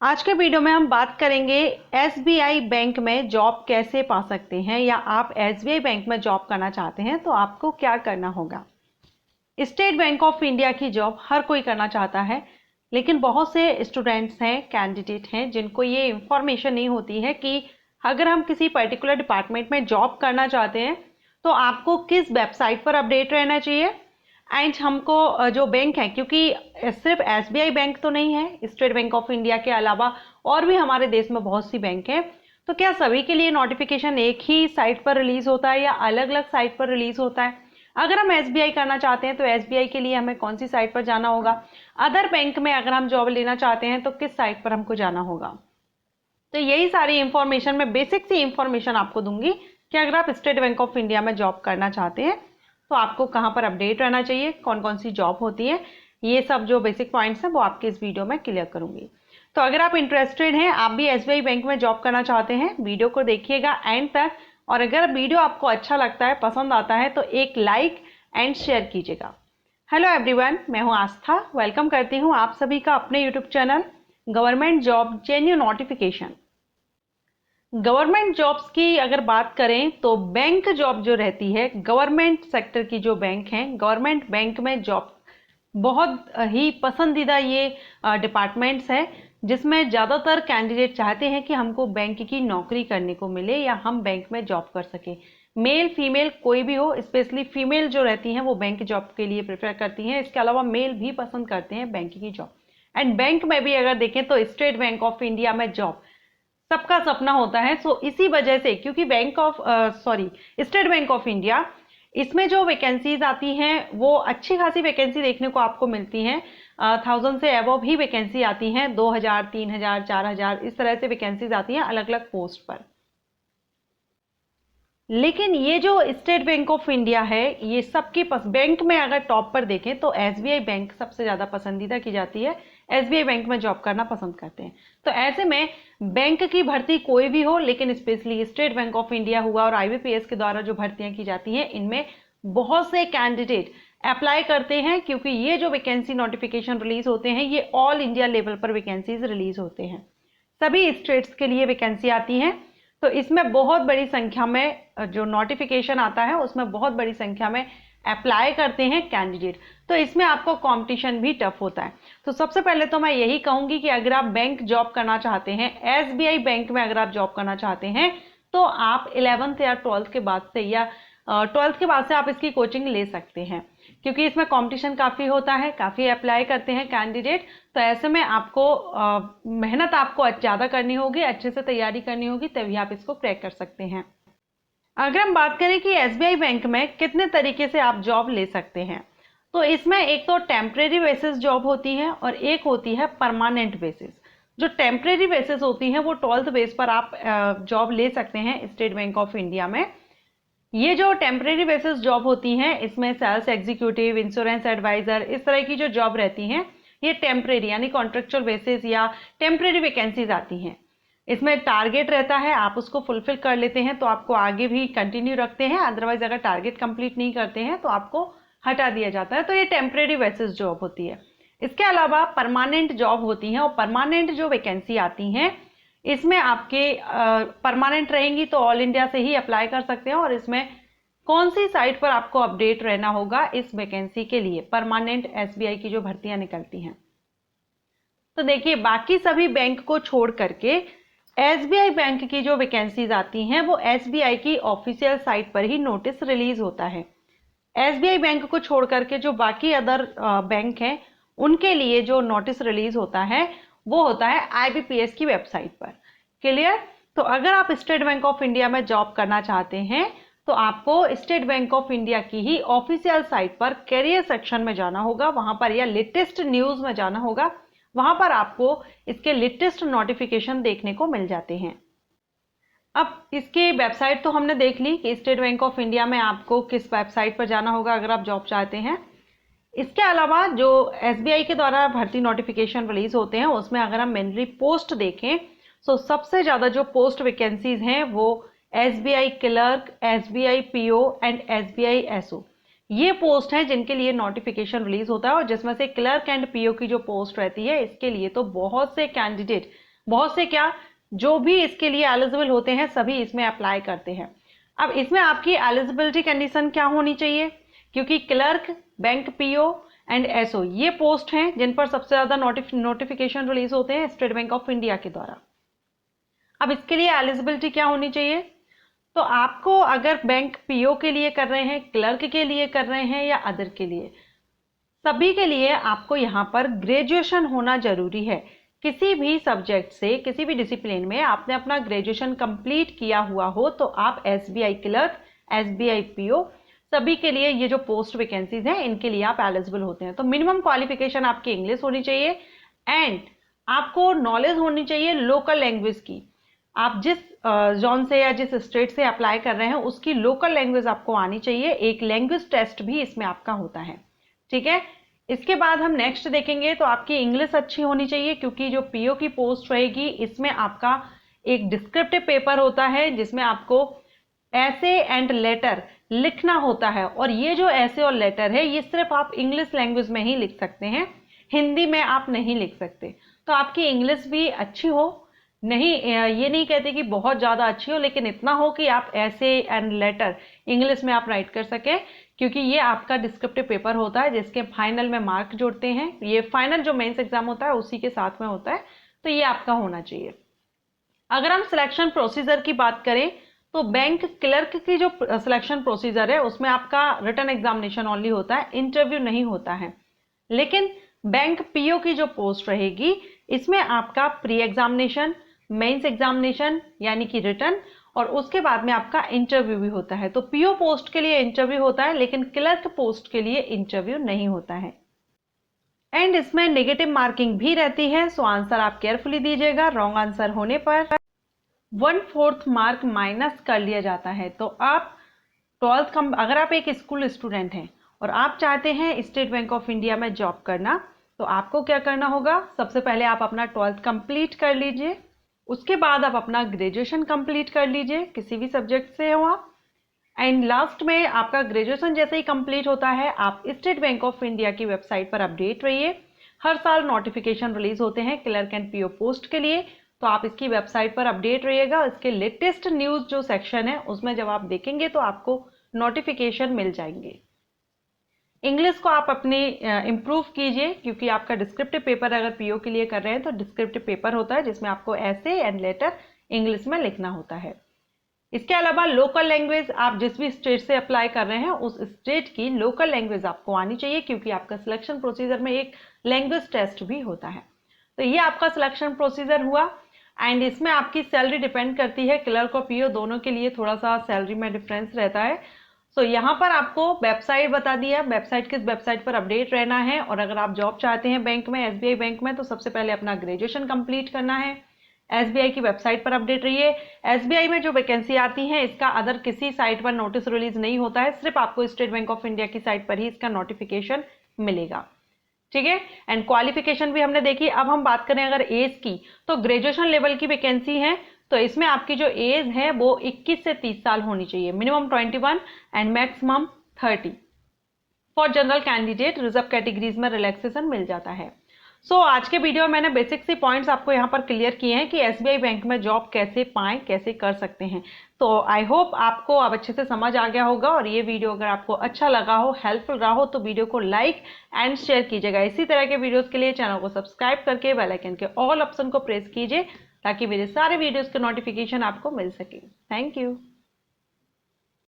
आज के वीडियो में हम बात करेंगे एसबीआई बैंक में जॉब कैसे पा सकते हैं, या आप एसबीआई बैंक में जॉब करना चाहते हैं तो आपको क्या करना होगा। स्टेट बैंक ऑफ इंडिया की जॉब हर कोई करना चाहता है, लेकिन बहुत से स्टूडेंट्स हैं, कैंडिडेट हैं जिनको ये इंफॉर्मेशन नहीं होती है कि अगर हम किसी पर्टिकुलर डिपार्टमेंट में जॉब करना चाहते हैं तो आपको किस वेबसाइट पर अपडेट रहना चाहिए। एंड हमको जो बैंक है, क्योंकि सिर्फ एसबीआई बैंक तो नहीं है, स्टेट बैंक ऑफ इंडिया के अलावा और भी हमारे देश में बहुत सी बैंक हैं, तो क्या सभी के लिए नोटिफिकेशन एक ही साइट पर रिलीज होता है या अलग अलग साइट पर रिलीज होता है। अगर हम एसबीआई करना चाहते हैं तो एसबीआई के लिए हमें कौन सी साइट पर जाना होगा। अदर बैंक में अगर हम जॉब लेना चाहते हैं तो किस साइट पर हमको जाना होगा। तो यही सारी इंफॉर्मेशन, मैं बेसिक सी इंफॉर्मेशन आपको दूंगी कि अगर आप स्टेट बैंक ऑफ इंडिया में जॉब करना चाहते हैं तो आपको कहाँ पर अपडेट रहना चाहिए, कौन कौन सी जॉब होती है, ये सब जो बेसिक पॉइंट्स हैं वो आपके इस वीडियो में क्लियर करूंगी। तो अगर आप इंटरेस्टेड हैं, आप भी एसबीआई बैंक में जॉब करना चाहते हैं, वीडियो को देखिएगा एंड तक। और अगर वीडियो आपको अच्छा लगता है, पसंद आता है, तो एक लाइक एंड शेयर कीजिएगा। हेलो एवरीवन, मैं हूं आस्था। वेलकम करती हूं आप सभी का अपने YouTube channel government job genuine notification. Government jobs की अगर बात करें तो बैंक जॉब जो रहती है, गवर्नमेंट सेक्टर की जो बैंक हैं, गवर्नमेंट बैंक में जॉब बहुत ही पसंदीदा ये डिपार्टमेंट्स है, जिसमें ज़्यादातर कैंडिडेट चाहते हैं कि हमको बैंक की नौकरी करने को मिले या हम बैंक में जॉब कर सके। मेल फीमेल कोई भी हो, स्पेशली फीमेल जो रहती हैं वो बैंक जॉब के लिए प्रेफर करती हैं। इसके अलावा मेल भी पसंद करते हैं बैंक की जॉब। एंड बैंक में भी अगर देखें तो स्टेट बैंक ऑफ इंडिया में जॉब सबका सपना होता है। सो इसी वजह से, क्योंकि स्टेट बैंक ऑफ इंडिया, इसमें जो वैकेंसीज आती हैं वो अच्छी खासी वैकेंसी देखने को आपको मिलती हैं। 1000 से अबव ही वैकेंसी आती हैं, 2000, 3000, 4000 इस तरह से वैकेंसीज आती हैं अलग अलग पोस्ट पर। लेकिन ये जो स्टेट बैंक ऑफ इंडिया है, ये सबके पास बैंक में अगर टॉप पर देखें तो एसबीआई बैंक सबसे ज़्यादा पसंदीदा की जाती है। एसबीआई बैंक में जॉब करना पसंद करते हैं। तो ऐसे में बैंक की भर्ती कोई भी हो, लेकिन specially state bank of India हुआ और आईबीपीएस के द्वारा जो भर्तियां की जाती हैं, इनमें बहुत से कैंडिडेट अप्लाई करते हैं, क्योंकि ये जो वैकेंसी नोटिफिकेशन रिलीज होते हैं ये ऑल इंडिया लेवल पर वैकेंसीज रिलीज होते हैं। सभी स्टेट्स के लिए वैकेंसी आती हैं। तो इसमें बहुत बड़ी संख्या में जो नोटिफिकेशन आता है उसमें बहुत बड़ी संख्या में अप्लाई करते हैं कैंडिडेट। तो इसमें आपको कंपटीशन भी टफ होता है। तो सबसे पहले तो मैं यही कहूंगी कि अगर आप बैंक जॉब करना चाहते हैं, एसबीआई बैंक में अगर आप जॉब करना चाहते हैं, तो आप 11th या 12th के बाद से, या 12th के बाद से आप इसकी कोचिंग ले सकते हैं, क्योंकि इसमें कंपटीशन काफ़ी होता है, काफ़ी अप्लाई करते हैं कैंडिडेट। तो ऐसे में आपको मेहनत आपको ज़्यादा करनी होगी, अच्छे से तैयारी करनी होगी, तभी आप इसको क्रैक कर सकते हैं। अगर हम बात करें कि एसबीआई बैंक में कितने तरीके से आप जॉब ले सकते हैं, तो इसमें एक तो टेम्परेरी बेसिस जॉब होती है और एक होती है परमानेंट बेसिस। जो टेम्परेरी बेसिस होती है वो 12th बेस पर आप जॉब ले सकते हैं स्टेट बैंक ऑफ इंडिया में। ये जो टेम्परेरी बेसिस जॉब होती हैं, इसमें सेल्स एग्जीक्यूटिव, इंश्योरेंस एडवाइजर, इस तरह की जो जॉब रहती हैं, ये टेम्परेरी यानी कॉन्ट्रेक्चुअल बेसिस या टेम्परेरी वैकेंसीज आती हैं। इसमें टारगेट रहता है, आप उसको फुलफिल कर लेते हैं तो आपको आगे भी कंटिन्यू रखते हैं, अदरवाइज अगर टारगेट कंप्लीट नहीं करते हैं तो आपको हटा दिया जाता है। तो ये टेम्परेरी बेसिस जॉब होती है। इसके अलावा परमानेंट जॉब होती हैं, और परमानेंट जो वैकेंसी आती हैं इसमें आपके परमानेंट रहेंगी तो ऑल इंडिया से ही अप्लाई कर सकते हैं। और इसमें कौन सी साइट पर आपको अपडेट रहना होगा इस वैकेंसी के लिए, परमानेंट एसबीआई की जो भर्तियां निकलती हैं। तो देखिए, बाकी सभी बैंक को छोड़ करके एसबीआई बैंक की जो वैकेंसीज आती हैं वो एसबीआई की ऑफिशियल साइट पर ही नोटिस रिलीज होता है। एसबीआई बैंक को छोड़ करके जो बाकी अदर बैंक हैं, उनके लिए जो नोटिस रिलीज होता है वो होता है आईबीपीएस की वेबसाइट पर। क्लियर? तो अगर आप स्टेट बैंक ऑफ इंडिया में जॉब करना चाहते हैं तो आपको स्टेट बैंक ऑफ इंडिया की ही ऑफिशियल साइट पर कैरियर सेक्शन में जाना होगा, वहां पर, या लेटेस्ट न्यूज में जाना होगा। वहां पर आपको इसके लेटेस्ट नोटिफिकेशन देखने को मिल जाते हैं। अब इसकी वेबसाइट तो हमने देख ली कि स्टेट बैंक ऑफ इंडिया में आपको किस वेबसाइट पर जाना होगा अगर आप जॉब चाहते हैं। इसके अलावा जो एसबीआई के द्वारा भर्ती नोटिफिकेशन रिलीज होते हैं उसमें अगर हम मेनली पोस्ट देखें तो सबसे ज़्यादा जो पोस्ट वैकेंसीज हैं वो SBI clerk, SBI PO and SBI SO, ये पोस्ट हैं जिनके लिए नोटिफिकेशन रिलीज होता है। और जिसमें से क्लर्क एंड पीओ की जो पोस्ट रहती है, इसके लिए तो बहुत से कैंडिडेट बहुत से क्या, जो भी इसके लिए एलिजिबल होते हैं सभी इसमें अप्लाई करते हैं। अब इसमें आपकी एलिजिबिलिटी कंडीशन क्या होनी चाहिए, क्योंकि clerk, bank PO and SO ये पोस्ट हैं जिन पर सबसे ज्यादा नोटिफिकेशन रिलीज होते हैं स्टेट बैंक ऑफ इंडिया के द्वारा। अब इसके लिए एलिजिबिलिटी क्या होनी चाहिए, तो आपको अगर बैंक पीओ के लिए कर रहे हैं, क्लर्क के लिए कर रहे हैं या अदर के लिए, सभी के लिए आपको यहाँ पर ग्रेजुएशन होना जरूरी है। किसी भी सब्जेक्ट से, किसी भी डिसिप्लिन में आपने अपना ग्रेजुएशन कंप्लीट किया हुआ हो तो आप एसबीआई क्लर्क, एसबीआई पीओ सभी के लिए ये जो पोस्ट वैकेंसीज हैं इनके लिए आप एलिजिबल होते हैं। तो मिनिमम क्वालिफिकेशन आपकी इंग्लिश होनी चाहिए एंड आपको नॉलेज होनी चाहिए लोकल लैंग्वेज की। आप जिस जोन से या जिस स्टेट से अप्लाई कर रहे हैं उसकी लोकल लैंग्वेज आपको आनी चाहिए। एक लैंग्वेज टेस्ट भी इसमें आपका होता है, ठीक है। इसके बाद हम नेक्स्ट देखेंगे तो आपकी इंग्लिश अच्छी होनी चाहिए, क्योंकि जो पीओ की पोस्ट रहेगी इसमें आपका एक डिस्क्रिप्टिव पेपर होता है जिसमें आपको ऐसे एंड लेटर लिखना होता है, और ये जो ऐसे और लेटर है ये सिर्फ आप इंग्लिश लैंग्वेज में ही लिख सकते हैं, हिंदी में आप नहीं लिख सकते। तो आपकी इंग्लिश भी अच्छी हो, नहीं ये नहीं कहते कि बहुत ज़्यादा अच्छी हो, लेकिन इतना हो कि आप ऐसे एंड लेटर इंग्लिश में आप राइट कर सके, क्योंकि ये आपका डिस्क्रिप्टिव पेपर होता है जिसके फाइनल में मार्क जोड़ते हैं। ये फाइनल जो मेंस एग्जाम होता है उसी के साथ में होता है, तो ये आपका होना चाहिए। अगर हम सिलेक्शन प्रोसीजर की बात करें तो बैंक क्लर्क की जो सिलेक्शन प्रोसीजर है उसमें आपका रिटन एग्जामिनेशन ओनली होता है, इंटरव्यू नहीं होता है। लेकिन बैंक पीओ की जो पोस्ट रहेगी इसमें आपका प्री एग्जामिनेशन, मेंस एग्जामिनेशन यानी कि रिटन, और उसके बाद में आपका इंटरव्यू भी होता है। तो पीओ पोस्ट के लिए इंटरव्यू होता है लेकिन क्लर्क पोस्ट के लिए इंटरव्यू नहीं होता है। एंड इसमें नेगेटिव मार्किंग भी रहती है, सो आंसर आप केयरफुली दीजिएगा। रॉन्ग आंसर होने पर 1/4 मार्क माइनस कर लिया जाता है। तो आप 12th कम, अगर आप एक स्कूल स्टूडेंट हैं और आप चाहते हैं स्टेट बैंक ऑफ इंडिया में जॉब करना, तो आपको क्या करना होगा, सबसे पहले आप अपना 12th कंप्लीट कर लीजिए, उसके बाद आप अपना ग्रेजुएशन कंप्लीट कर लीजिए, किसी भी सब्जेक्ट से हो आप, एंड लास्ट में आपका ग्रेजुएशन जैसे ही कंप्लीट होता है आप स्टेट बैंक ऑफ इंडिया की वेबसाइट पर अपडेट रहिए। हर साल नोटिफिकेशन रिलीज होते हैं क्लर्क एंड पीओ पोस्ट के लिए, तो आप इसकी वेबसाइट पर अपडेट रहिएगा। इसके लेटेस्ट न्यूज़ जो सेक्शन है उसमें जब आप देखेंगे तो आपको नोटिफिकेशन मिल जाएंगे। इंग्लिश को आप अपनी इम्प्रूव कीजिए, क्योंकि आपका डिस्क्रिप्टिव पेपर अगर पीओ के लिए कर रहे हैं तो डिस्क्रिप्टिव पेपर होता है जिसमें आपको ऐसे एंड लेटर इंग्लिश में लिखना होता है। इसके अलावा लोकल लैंग्वेज, आप जिस भी स्टेट से अप्लाई कर रहे हैं उस स्टेट की लोकल लैंग्वेज आपको आनी चाहिए, क्योंकि आपका सिलेक्शन प्रोसीजर में एक लैंग्वेज टेस्ट भी होता है। तो ये आपका सिलेक्शन प्रोसीजर हुआ एंड इसमें आपकी सैलरी डिपेंड करती है, क्लर्क और पीओ दोनों के लिए थोड़ा सा सैलरी में डिफरेंस रहता है। सो यहाँ पर आपको वेबसाइट बता दिया, वेबसाइट किस वेबसाइट पर अपडेट रहना है। और अगर आप जॉब चाहते हैं बैंक में, एसबीआई बैंक में, तो सबसे पहले अपना ग्रेजुएशन कंप्लीट करना है, एसबीआई की वेबसाइट पर अपडेट रहिए। एसबीआई में जो वैकेंसी आती है इसका अदर किसी साइट पर नोटिस रिलीज नहीं होता है, सिर्फ आपको स्टेट बैंक ऑफ इंडिया की साइट पर ही इसका नोटिफिकेशन मिलेगा, ठीक है। एंड क्वालिफिकेशन भी हमने देखी। अब हम बात करें अगर एज की, तो ग्रेजुएशन लेवल की वैकेंसी है, तो इसमें आपकी जो एज है वो 21 से 30 साल होनी चाहिए, minimum 21 and maximum 30। For general candidate reserve categories में रिलैक्सेशन मिल जाता है। सो आज के वीडियो में मैंने बेसिक सी पॉइंट्स आपको यहाँ पर क्लियर किए हैं कि एसबीआई बैंक में जॉब कैसे पाएं, कैसे कर सकते हैं। तो आई होप आपको अब अच्छे से समझ आ गया होगा, और ये वीडियो अगर आपको अच्छा लगा हो, हेल्पफुल रहा हो, तो वीडियो को लाइक एंड शेयर कीजिएगा। इसी तरह के वीडियोस के लिए चैनल को सब्सक्राइब करके बेल आइकन के ऑल ऑप्शन को प्रेस कीजिए, ताकि मेरे सारे वीडियोस के नोटिफिकेशन आपको मिल सके। Thank you.